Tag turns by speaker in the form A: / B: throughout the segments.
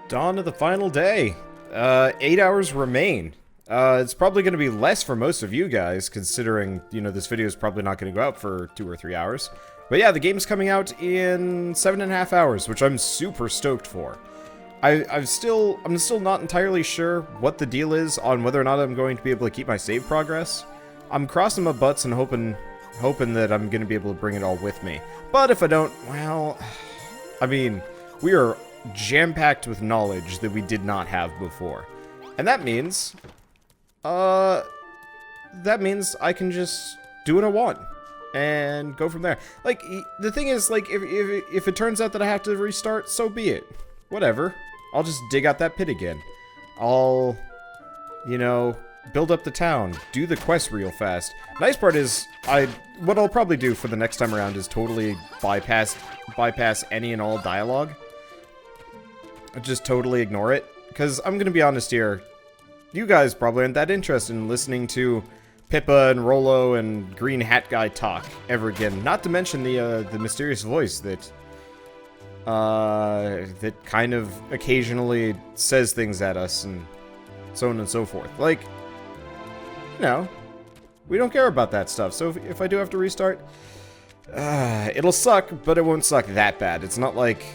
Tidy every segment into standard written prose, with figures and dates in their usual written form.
A: Dawn of the final day. 8 hours remain. It's probably going to be less for most of you guys, considering, this video is probably not going to go out for 2 or 3 hours. But yeah, the game's coming out in 7.5 hours, which I'm super stoked for. I'm still not entirely sure what the deal is on whether or not I'm going to be able to keep my save progress. I'm crossing my butts and hoping that I'm going to be able to bring it all with me. But if I don't, well, I mean, we are jam-packed with knowledge that we did not have before. And that means I can just do what I want and go from there. Like, the thing is, like, if it turns out that I have to restart, so be it. Whatever. I'll just dig out that pit again. I'll, build up the town, do the quest real fast. Nice part is, what I'll probably do for the next time around is totally bypass any and all dialogue. Just totally ignore it. Because I'm gonna be honest here, you guys probably aren't that interested in listening to Pippa and Rollo and Green Hat Guy talk ever again. Not to mention the mysterious voice that kind of occasionally says things at us and so on and so forth. Like, we don't care about that stuff. So if I do have to restart, it'll suck, but it won't suck that bad. It's not like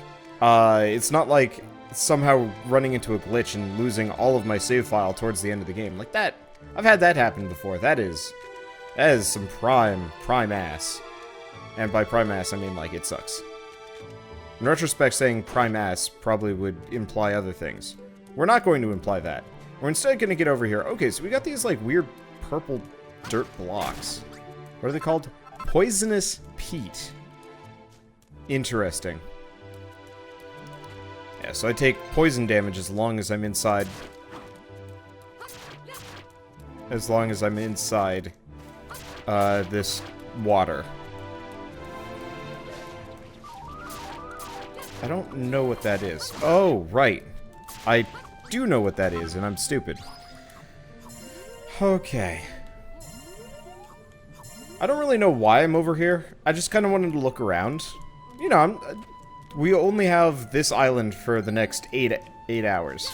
A: somehow running into a glitch and losing all of my save file towards the end of the game. Like that, I've had that happen before. That is some prime ass. And by prime ass, I mean, like, it sucks. In retrospect, saying prime ass probably would imply other things. We're not going to imply that. We're instead going to get over here. Okay, so we got these, like, weird purple dirt blocks. What are they called? Poisonous peat. Interesting. Yeah, so I take poison damage as long as I'm inside. As long as I'm inside this water. I don't know what that is. Oh, right. I do know what that is, and I'm stupid. Okay. I don't really know why I'm over here. I just kind of wanted to look around. We only have this island for the next 8 hours.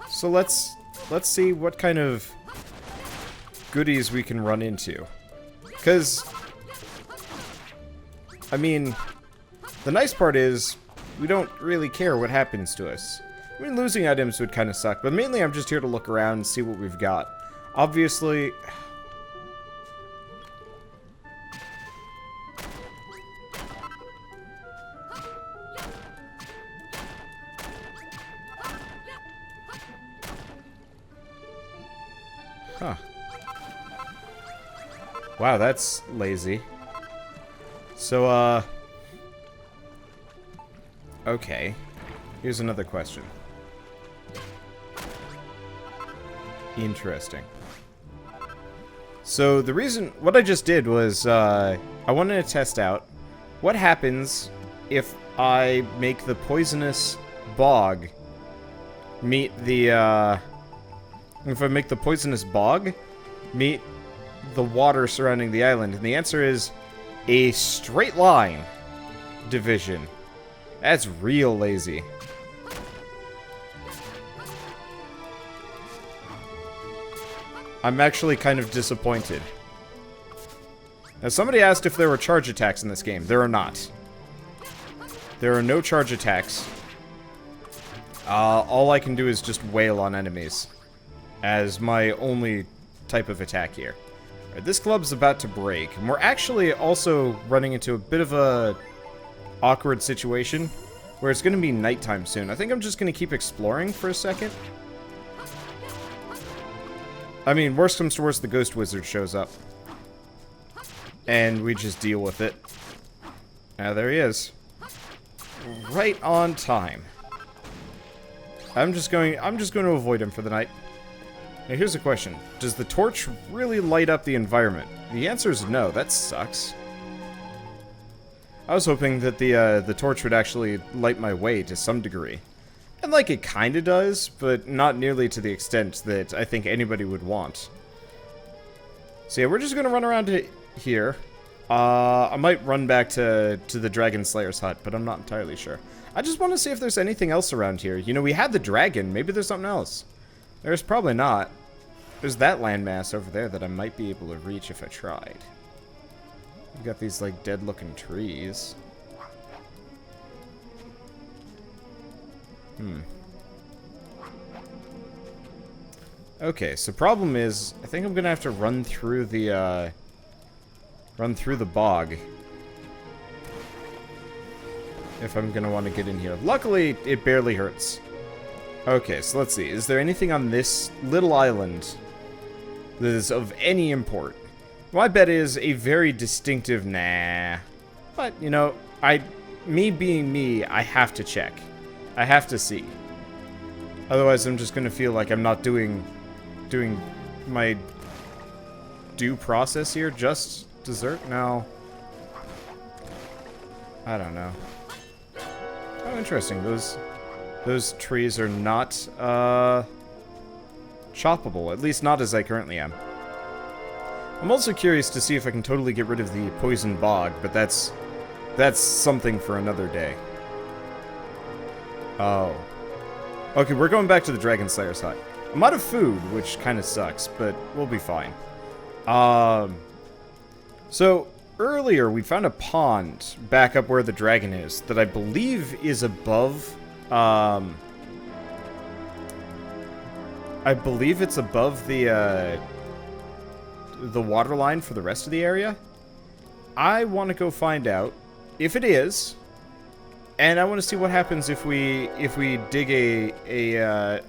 A: So let's see what kind of goodies we can run into. Because, I mean, the nice part is we don't really care what happens to us. I mean, losing items would kind of suck, but mainly I'm just here to look around and see what we've got. Obviously, huh. Wow, that's lazy. So, okay. Here's another question. Interesting. So, what I just did was, I wanted to test out what happens if I make the poisonous bog meet the, if I make the poisonous bog meet the water surrounding the island. And the answer is a straight line division. That's real lazy. I'm actually kind of disappointed. Now, somebody asked if there were charge attacks in this game. There are not. There are no charge attacks. All I can do is just wail on enemies as my only type of attack here. Right, this club's about to break, and we're actually also running into a bit of a awkward situation where it's going to be nighttime soon. I think I'm just going to keep exploring for a second. I mean, worst comes to worst, the ghost wizard shows up. And we just deal with it. There he is. Right on time. I'm just going to avoid him for the night. Now, here's a question. Does the torch really light up the environment? The answer is no. That sucks. I was hoping that the torch would actually light my way to some degree. And, like, it kinda does, but not nearly to the extent that I think anybody would want. So yeah, we're just gonna run around to here. I might run back to the Dragon Slayer's hut, but I'm not entirely sure. I just want to see if there's anything else around here. You know, we had the dragon. Maybe there's something else. There's probably not. There's that landmass over there that I might be able to reach if I tried. We've got these, like, dead-looking trees. Okay, so problem is, I think I'm gonna have to run through the bog if I'm gonna want to get in here. Luckily, it barely hurts. Okay, so let's see. Is there anything on this little island that is of any import? My bet is a very distinctive nah. But, you know, me being me, I have to check. I have to see. Otherwise, I'm just gonna feel like I'm not doing my due process here. Just dessert? No. I don't know. Oh, interesting. Those trees are not choppable, at least not as I currently am. I'm also curious to see if I can totally get rid of the poison bog, but that's something for another day. Oh. Okay, we're going back to the Dragon Slayer's hut. I'm out of food, which kind of sucks, but we'll be fine. So, earlier we found a pond back up where the dragon is that I believe is above, I believe it's above the water line for the rest of the area. I want to go find out if it is, and I want to see what happens if we dig a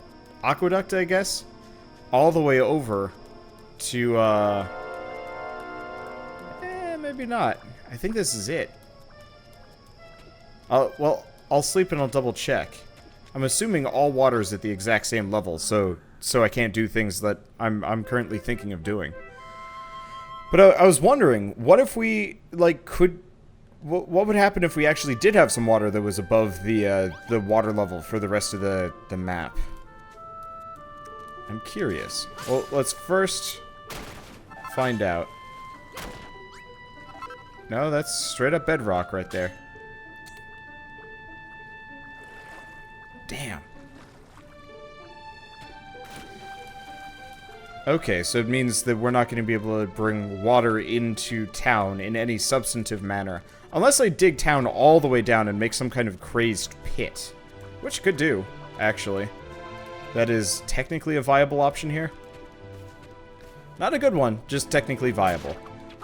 A: aqueduct, I guess, all the way over to maybe not. I think this is it. Well, I'll sleep and I'll double check. I'm assuming all water is at the exact same level, so I can't do things that I'm currently thinking of doing. But I was wondering, what if we, like, what would happen if we actually did have some water that was above the water level for the rest of the map? I'm curious. Well, let's first find out. No, that's straight up bedrock right there. Damn. Okay, so it means that we're not going to be able to bring water into town in any substantive manner. Unless I dig town all the way down and make some kind of crazed pit. Which could do, actually. That is technically a viable option here. Not a good one, just technically viable.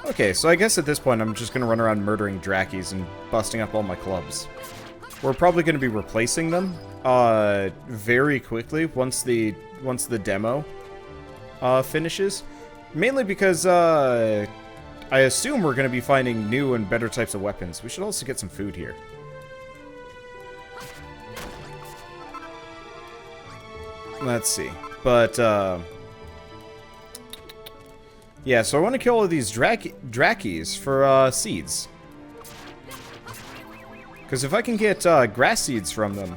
A: Okay, so I guess at this point I'm just going to run around murdering Drakkies and busting up all my clubs. We're probably going to be replacing them very quickly once the demo finishes. Mainly because I assume we're going to be finding new and better types of weapons. We should also get some food here. Let's see. But, yeah, so I want to kill all of these Drakkies for seeds. Because if I can get grass seeds from them,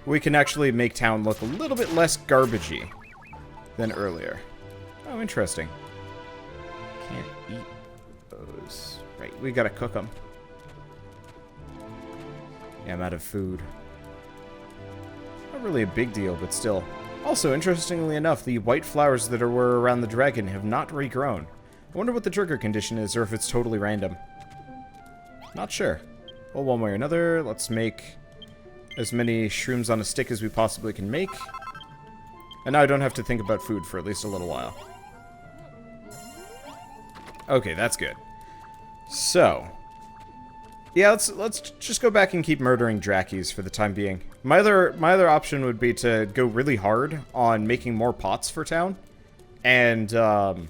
A: we can actually make town look a little bit less garbagey than earlier. Oh, interesting. Can't eat those. Right, we gotta cook them. Yeah, I'm out of food. Not really a big deal, but still. Also, interestingly enough, the white flowers that were around the dragon have not regrown. I wonder what the trigger condition is, or if it's totally random. Not sure. Well, one way or another, let's make as many shrooms on a stick as we possibly can make. And now I don't have to think about food for at least a little while. Okay, that's good. So, yeah, let's just go back and keep murdering Drakkies for the time being. My other option would be to go really hard on making more pots for town, and trying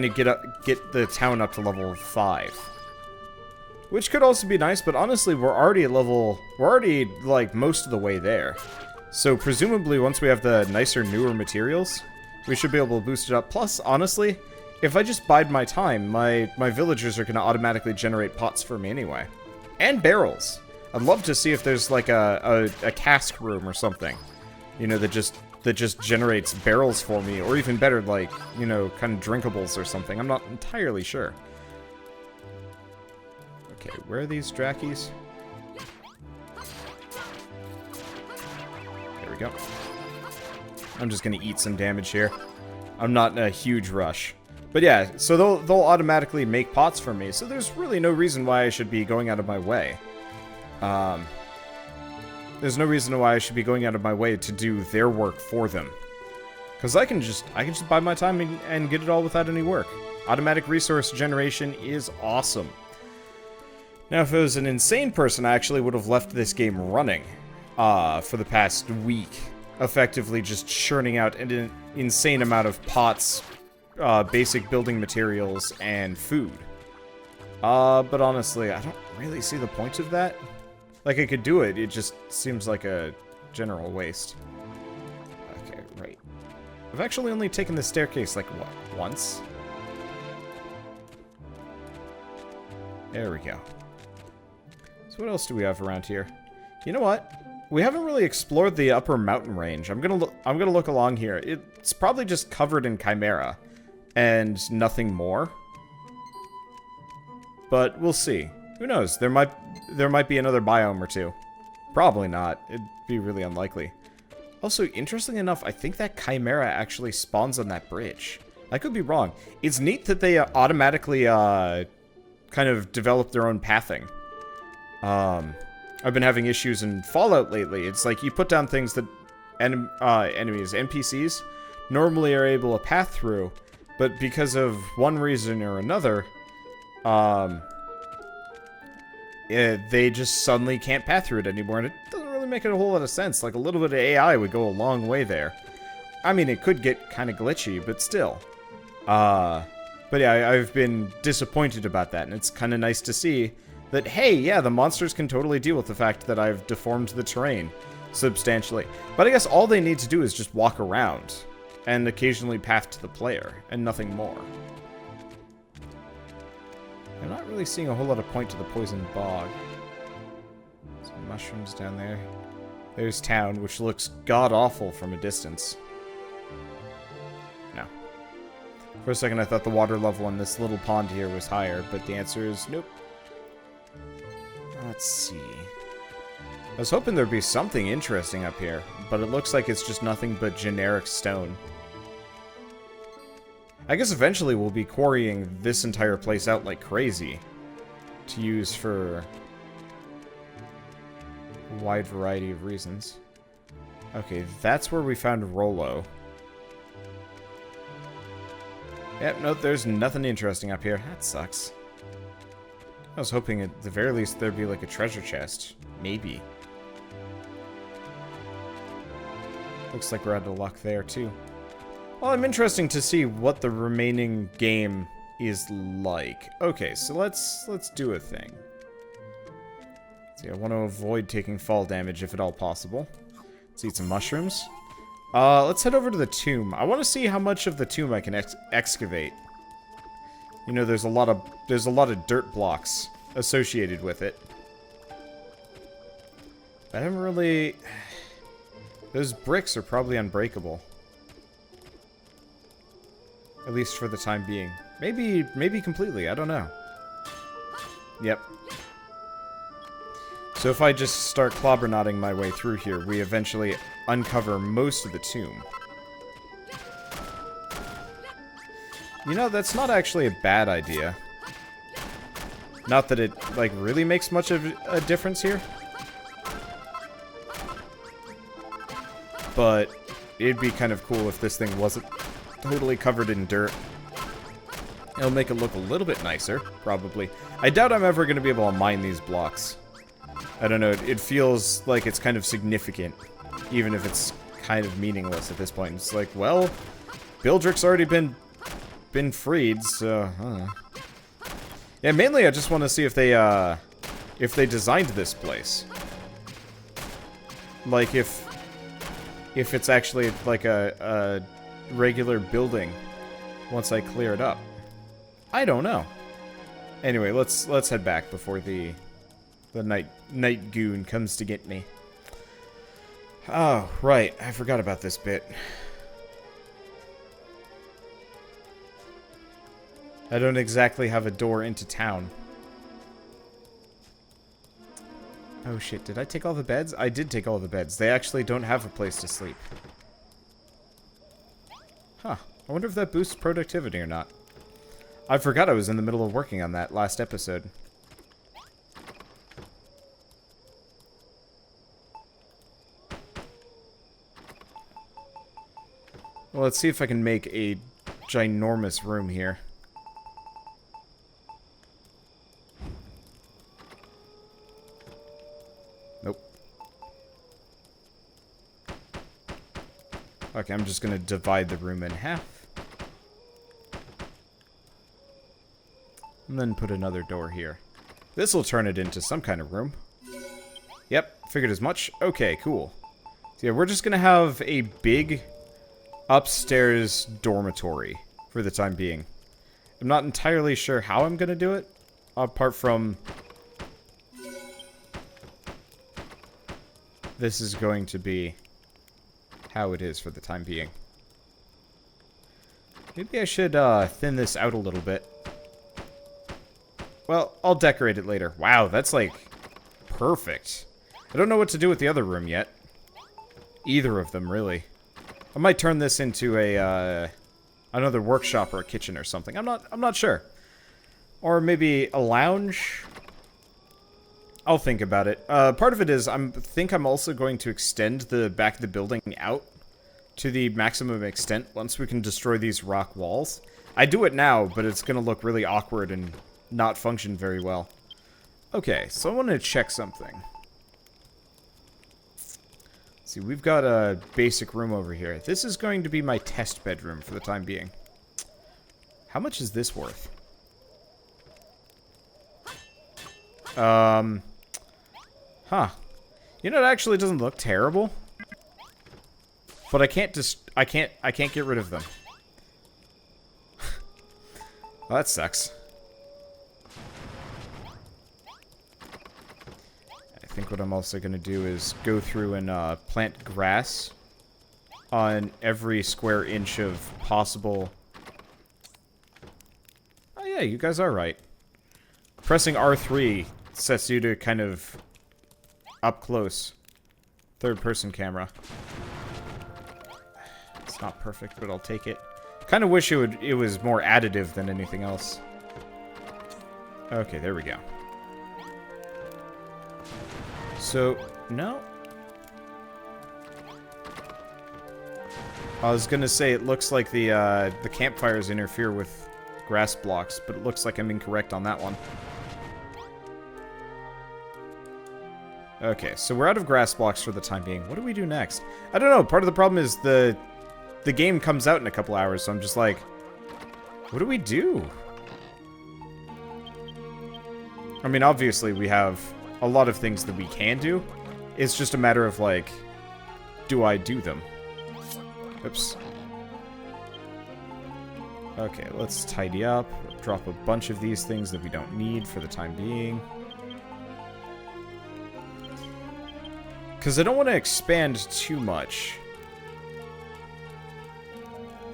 A: to get the town up to level 5, which could also be nice. But honestly, we're already like most of the way there. So presumably, once we have the nicer, newer materials, we should be able to boost it up. Plus, honestly, if I just bide my time, my villagers are going to automatically generate pots for me anyway. And barrels. I'd love to see if there's like a cask room or something, you know, that just that just generates barrels for me, or even better, like, you know, kind of drinkables or something. I'm not entirely sure. Okay, where are these Drakkies? There we go. I'm just gonna eat some damage here. I'm not in a huge rush. But yeah, so they'll automatically make pots for me, so there's really no reason why I should be going out of my way. There's no reason why I should be going out of my way to do their work for them. Because I can just buy my time and get it all without any work. Automatic resource generation is awesome. Now, if it was an insane person, I actually would have left this game running for the past week. Effectively just churning out an insane amount of pots, basic building materials, and food. But honestly, I don't really see the point of that. Like, I could do it, it just seems like a general waste. Okay, right. I've actually only taken the staircase, like, what, once? There we go. So what else do we have around here? You know what? We haven't really explored the upper mountain range. I'm gonna look along here. It's probably just covered in chimera and nothing more. But we'll see. Who knows? There might be another biome or two. Probably not. It'd be really unlikely. Also, interestingly enough, I think that chimera actually spawns on that bridge. I could be wrong. It's neat that they automatically kind of develop their own pathing. I've been having issues in Fallout lately. It's like you put down things that enemies, NPCs, normally are able to path through, but because of one reason or another, they just suddenly can't path through it anymore, and it doesn't really make a whole lot of sense. Like, a little bit of AI would go a long way there. I mean, it could get kind of glitchy, but still. But yeah, I've been disappointed about that, and it's kind of nice to see that, hey, yeah, the monsters can totally deal with the fact that I've deformed the terrain substantially. But I guess all they need to do is just walk around and occasionally path to the player, and nothing more. I'm not really seeing a whole lot of point to the poison bog. Some mushrooms down there. There's town, which looks god-awful from a distance. No. For a second I thought the water level in this little pond here was higher, but the answer is nope. Let's see. I was hoping there'd be something interesting up here, but it looks like it's just nothing but generic stone. I guess eventually we'll be quarrying this entire place out like crazy to use for a wide variety of reasons. Okay, that's where we found Rollo. Yep, nope, there's nothing interesting up here. That sucks. I was hoping at the very least there'd be like a treasure chest. Maybe. Looks like we're out of luck there too. Well, I'm interested to see what the remaining game is like. Okay, so let's do a thing. See, I want to avoid taking fall damage if at all possible. Let's eat some mushrooms. Let's head over to the tomb. I want to see how much of the tomb I can excavate. You know, there's a lot of dirt blocks associated with it. I haven't really. Those bricks are probably unbreakable. At least for the time being. Maybe completely, I don't know. Yep. So if I just start clobbernotting my way through here, we eventually uncover most of the tomb. You know, that's not actually a bad idea. Not that it, like, really makes much of a difference here. But it'd be kind of cool if this thing wasn't totally covered in dirt. It'll make it look a little bit nicer, probably. I doubt I'm ever going to be able to mine these blocks. I don't know, it feels like it's kind of significant, even if it's kind of meaningless at this point. It's like, well, Bildrick's already been freed, so, yeah, mainly I just want to see if they designed this place. Like, if it's actually, like, a regular building once I clear it up. I don't know. Anyway, let's head back before the night goon comes to get me. Oh, right. I forgot about this bit. I don't exactly have a door into town. Oh shit, did I take all the beds? I did take all the beds. They actually don't have a place to sleep. Huh. I wonder if that boosts productivity or not. I forgot I was in the middle of working on that last episode. Well, let's see if I can make a ginormous room here. Nope. Okay, I'm just gonna divide the room in half. And then put another door here. This will turn it into some kind of room. Yep, figured as much. Okay, cool. So yeah, we're just gonna have a big upstairs dormitory for the time being. I'm not entirely sure how I'm gonna do it, apart from this is going to be how it is for the time being. Maybe I should thin this out a little bit. Well, I'll decorate it later. Wow, that's like perfect. I don't know what to do with the other room yet. Either of them, really. I might turn this into a another workshop or a kitchen or something. I'm not sure. Or maybe a lounge. I'll think about it. Part of it is I think I'm also going to extend the back of the building out to the maximum extent once we can destroy these rock walls. I do it now, but it's going to look really awkward and not function very well. Okay, so I want to check something. See, we've got a basic room over here. This is going to be my test bedroom for the time being. How much is this worth? Huh. You know, it actually doesn't look terrible. But I can't get rid of them. Well, that sucks. I think what I'm also going to do is go through and plant grass on every square inch of possible... Oh yeah, you guys are right. Pressing R3 sets you to kind of up close. Third-person camera. It's not perfect, but I'll take it. Kind of wish it was more additive than anything else. Okay, there we go. So, no. I was gonna say it looks like the campfires interfere with grass blocks, but it looks like I'm incorrect on that one. Okay, so we're out of grass blocks for the time being. What do we do next? I don't know. Part of the problem is the game comes out in a couple hours, so I'm just like, what do we do? I mean, obviously we have a lot of things that we can do. It's just a matter of, like, do I do them? Oops. Okay, let's tidy up. Drop a bunch of these things that we don't need for the time being. Because I don't want to expand too much.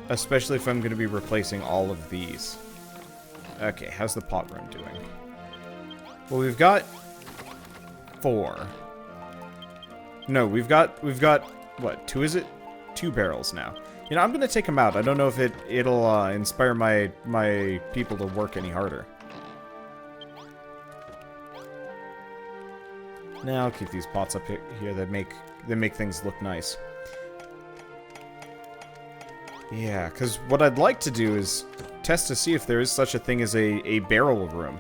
A: Especially if I'm going to be replacing all of these. Okay, how's the pot room doing? Well, we've got 4. No, we've got what? 2 is it? 2 barrels now. You know, I'm gonna take them out. I don't know if it'll inspire my people to work any harder. Now I'll keep these pots up here that make things look nice. Yeah, because what I'd like to do is test to see if there is such a thing as a barrel room.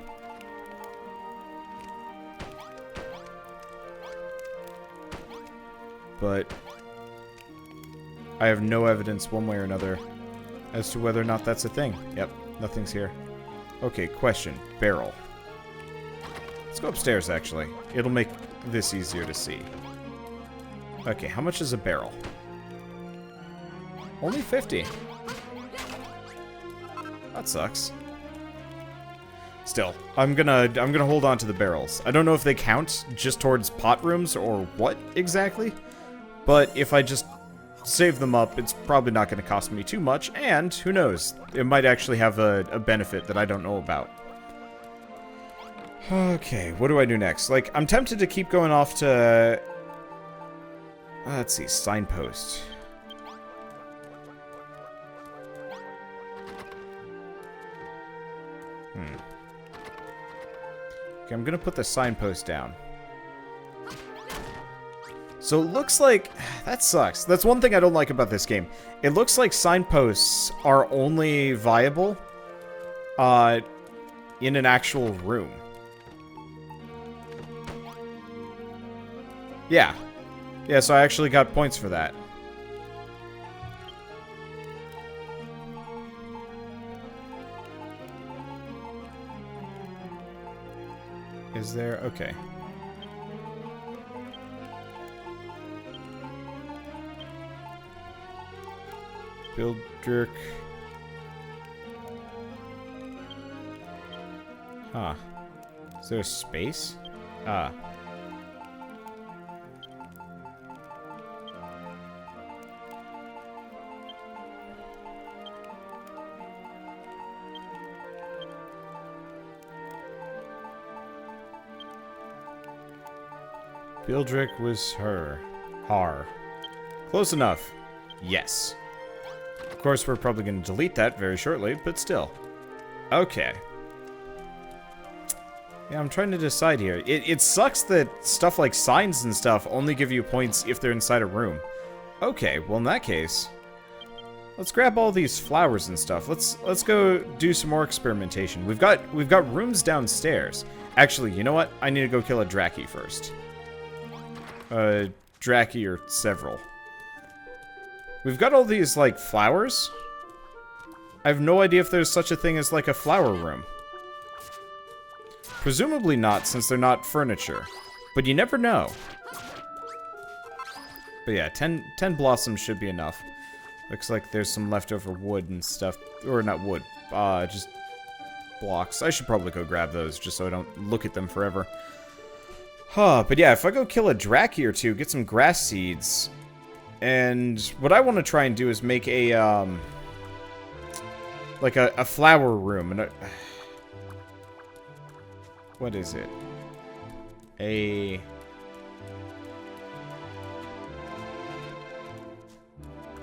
A: But I have no evidence one way or another as to whether or not that's a thing. Yep, nothing's here. Okay, question. Barrel. Let's go upstairs, actually. It'll make this easier to see. Okay, how much is a barrel? Only 50. That sucks. Still, I'm gonna hold on to the barrels. I don't know if they count just towards pot rooms or what exactly, But if I just save them up, it's probably not going to cost me too much, and who knows, it might actually have a benefit that I don't know about. Okay, what do I do next? Like, I'm tempted to keep going off to... let's see, signpost. Okay, I'm gonna put the signpost down. So it looks like... that sucks. That's one thing I don't like about this game. It looks like signposts are only viable in an actual room. Yeah. Yeah, so I actually got points for that. Is there? Okay. Build jerk. Huh. Is there a space? Ah. Bildrick was her. Har. Close enough. Yes. Of course, we're probably going to delete that very shortly, but still. Okay. Yeah, I'm trying to decide here. It sucks that stuff like signs and stuff only give you points if they're inside a room. Okay, well in that case, let's grab all these flowers and stuff. Let's go do some more experimentation. We've got rooms downstairs. Actually, you know what? I need to go kill a Draki first. Draki or several. We've got all these, like, flowers. I have no idea if there's such a thing as, like, a flower room. Presumably not, since they're not furniture. But you never know. But yeah, 10 blossoms should be enough. Looks like there's some leftover wood and stuff. Or not wood, just blocks. I should probably go grab those, just so I don't look at them forever. Huh, but yeah, if I go kill a Draki or two, get some grass seeds, and what I want to try and do is make a, like a flower room, and what is it?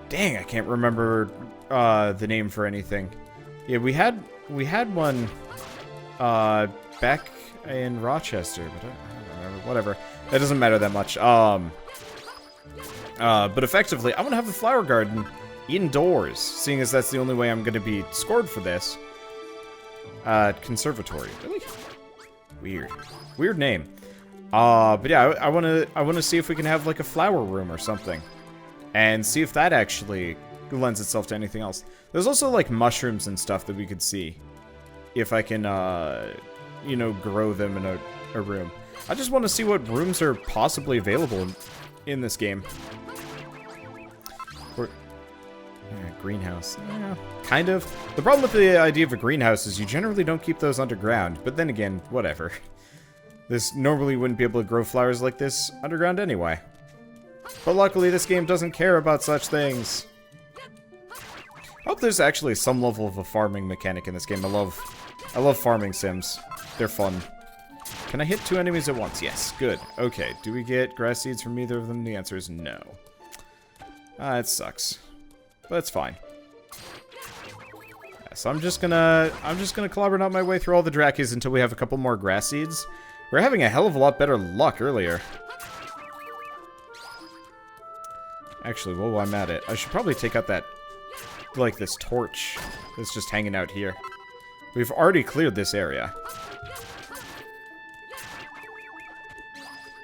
A: Dang, I can't remember, the name for anything. Yeah, we had one, back in Rochester, but whatever. That doesn't matter that much. But effectively, I want to have a flower garden indoors, seeing as that's the only way I'm going to be scored for this. Conservatory. Really? Weird. Weird name. But yeah, I want to see if we can have like a flower room or something, and see if that actually lends itself to anything else. There's also like mushrooms and stuff that we could see if I can, you know, grow them in a room. I just want to see what rooms are possibly available in this game. Greenhouse. Yeah, kind of. The problem with the idea of a greenhouse is you generally don't keep those underground, but then again, whatever. This normally wouldn't be able to grow flowers like this underground anyway. But luckily, this game doesn't care about such things. I hope there's actually some level of a farming mechanic in this game. I love farming sims. They're fun. Can I hit two enemies at once? Yes. Good. Okay. Do we get grass seeds from either of them? The answer is no. It sucks. But it's fine. Yeah, so I'm just gonna clobber out my way through all the Drakis until we have a couple more grass seeds. We're having a hell of a lot better luck earlier. Actually, while I'm at it, I should probably take out that, like, this torch that's just hanging out here. We've already cleared this area.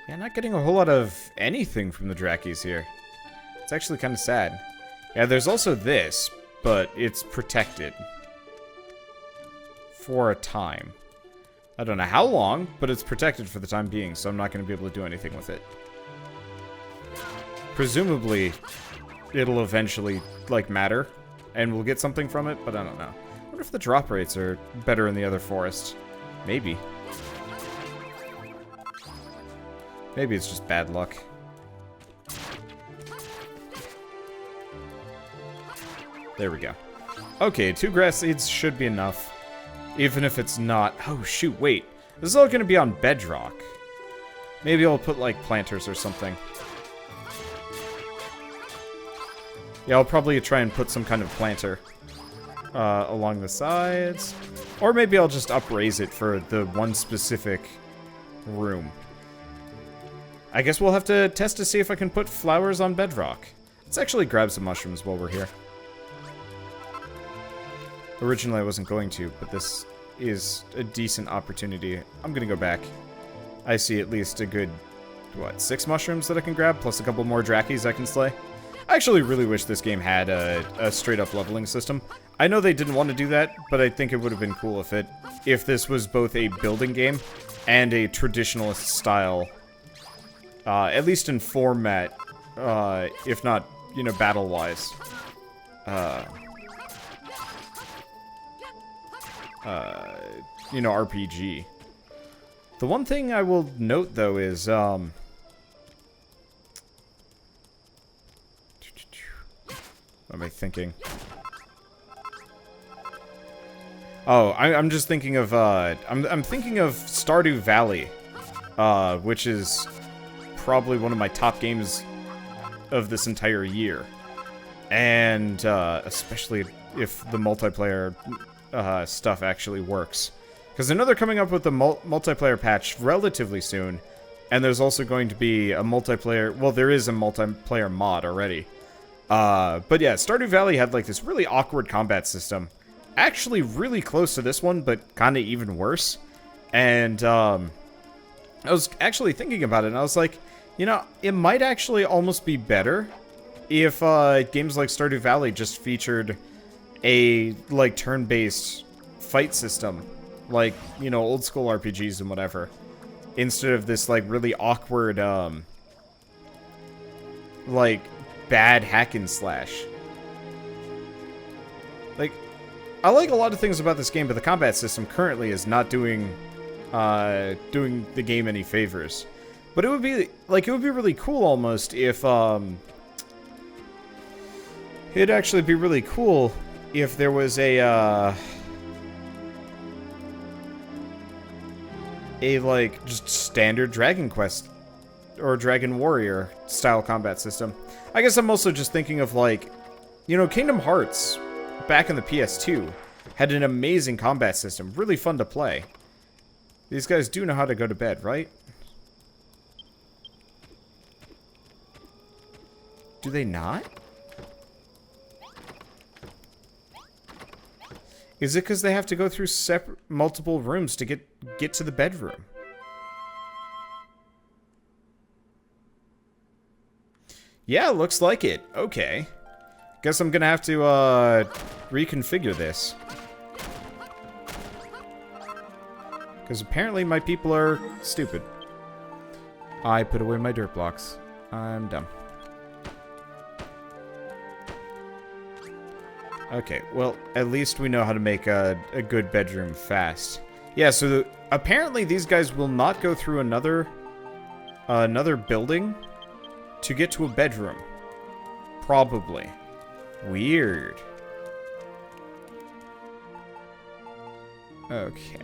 A: Yeah, not getting a whole lot of anything from the Drakis here. It's actually kind of sad. Yeah, there's also this, but it's protected. For a time. I don't know how long, but it's protected for the time being, so I'm not going to be able to do anything with it. Presumably, it'll eventually, like, matter, and we'll get something from it, but I don't know. I wonder if the drop rates are better in the other forest. Maybe. Maybe it's just bad luck. There we go. Okay, 2 grass seeds should be enough. Even if it's not... Oh, shoot, wait. This is all going to be on bedrock. Maybe I'll put, like, planters or something. Yeah, I'll probably try and put some kind of planter along the sides. Or maybe I'll just upraise it for the one specific room. I guess we'll have to test to see if I can put flowers on bedrock. Let's actually grab some mushrooms while we're here. Originally I wasn't going to, but this is a decent opportunity. I'm gonna go back. I see at least a good, what, 6 mushrooms that I can grab, plus a couple more Drakkies I can slay. I actually really wish this game had a straight-up leveling system. I know they didn't want to do that, but I think it would have been cool if this was both a building game and a traditionalist style, at least in format, if not, you know, battle-wise. You know, RPG. The one thing I will note, though, is, what am I thinking? Oh, I'm just thinking of, I'm thinking of Stardew Valley, which is probably one of my top games of this entire year. And, especially if the multiplayer, stuff actually works. Because I know they're coming up with a multiplayer patch relatively soon, and there's also going to be a multiplayer, well, there is a multiplayer mod already. But yeah, Stardew Valley had like this really awkward combat system. Actually really close to this one, but kind of even worse. And, I was actually thinking about it, and I was like, you know, it might actually almost be better if, games like Stardew Valley just featured a, like, turn-based fight system. Like, you know, old school RPGs and whatever. Instead of this, like, really awkward, like, bad hack and slash. Like, I like a lot of things about this game, but the combat system currently is not doing the game any favors. But it would be, like, it would be really cool almost if, it'd actually be really cool if there was a, like, just standard Dragon Quest or Dragon Warrior style combat system. I guess I'm also just thinking of, like, you know, Kingdom Hearts back in the PS2 had an amazing combat system, really fun to play. These guys do know how to go to bed, right? Do they not? Is it because they have to go through multiple rooms to get to the bedroom? Yeah, looks like it. Okay. Guess I'm gonna have to, reconfigure this. Because apparently my people are stupid. I put away my dirt blocks. I'm dumb. Okay, well, at least we know how to make a good bedroom fast. Yeah, so apparently these guys will not go through another building to get to a bedroom. Probably. Weird. Okay.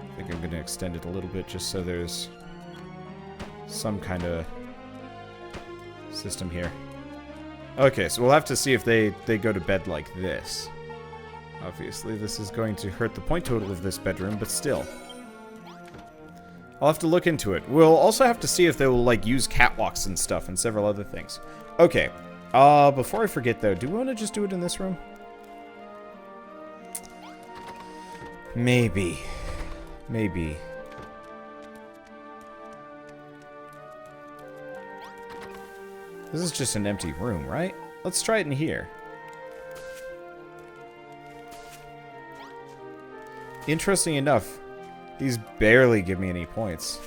A: I think I'm going to extend it a little bit just so there's some kind of system here. Okay, so we'll have to see if they go to bed like this. Obviously, this is going to hurt the point total of this bedroom, but still. I'll have to look into it. We'll also have to see if they will, like, use catwalks and stuff and several other things. Okay. Before I forget, though, do we want to just do it in this room? Maybe. Maybe. This is just an empty room, right? Let's try it in here. Interesting enough, these barely give me any points.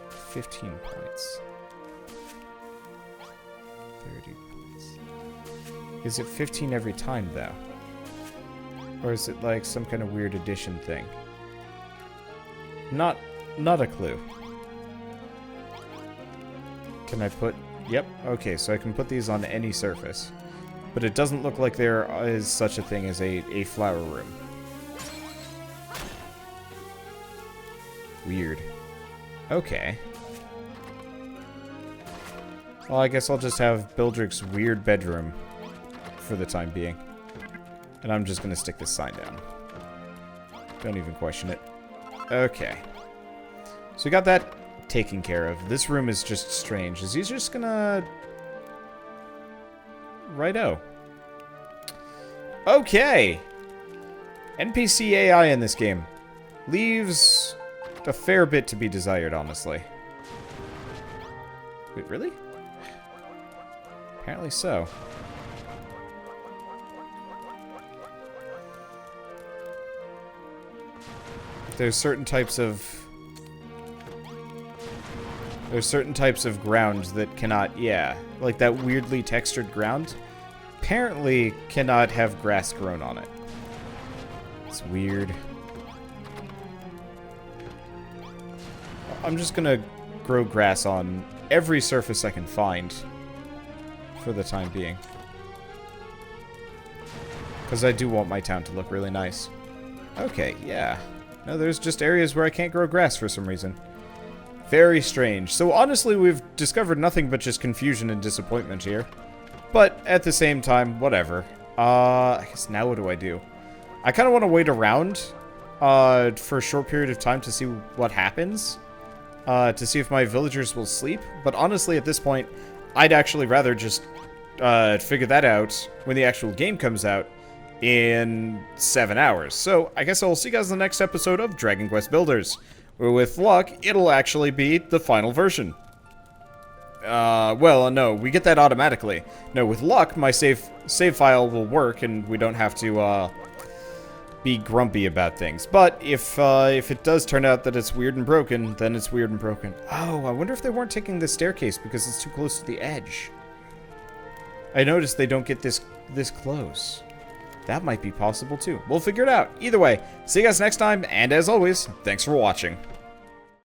A: 15 points. 30 points. Is it 15 every time, though? Or is it like some kind of weird addition thing? Not a clue. Can I put... Yep, okay, so I can put these on any surface. But it doesn't look like there is such a thing as a flower room. Weird. Okay. Well, I guess I'll just have Bildrick's weird bedroom for the time being. And I'm just gonna stick this sign down. Don't even question it. Okay. So we got that taken care of. This room is just strange. Is he just gonna... Righto. Okay. NPC AI in this game leaves a fair bit to be desired, honestly. Wait, really? Apparently so. There's certain types of ground that cannot, yeah, like that weirdly textured ground apparently cannot have grass grown on it. It's weird. I'm just gonna grow grass on every surface I can find for the time being. Because I do want my town to look really nice. Okay, yeah. No, there's just areas where I can't grow grass for some reason. Very strange. So honestly, we've discovered nothing but just confusion and disappointment here. But at the same time, whatever. I guess now what do I do? I kind of want to wait around for a short period of time to see what happens. To see if my villagers will sleep. But honestly, at this point, I'd actually rather just figure that out when the actual game comes out in 7 hours. So I guess I'll see you guys in the next episode of Dragon Quest Builders, where with luck, it'll actually be the final version. Well, no, we get that automatically. No, with luck, my save file will work, and we don't have to, be grumpy about things. But if it does turn out that it's weird and broken, then it's weird and broken. Oh, I wonder if they weren't taking the staircase because it's too close to the edge. I noticed they don't get this close. That might be possible, too. We'll figure it out. Either way, see you guys next time, and as always, thanks for watching.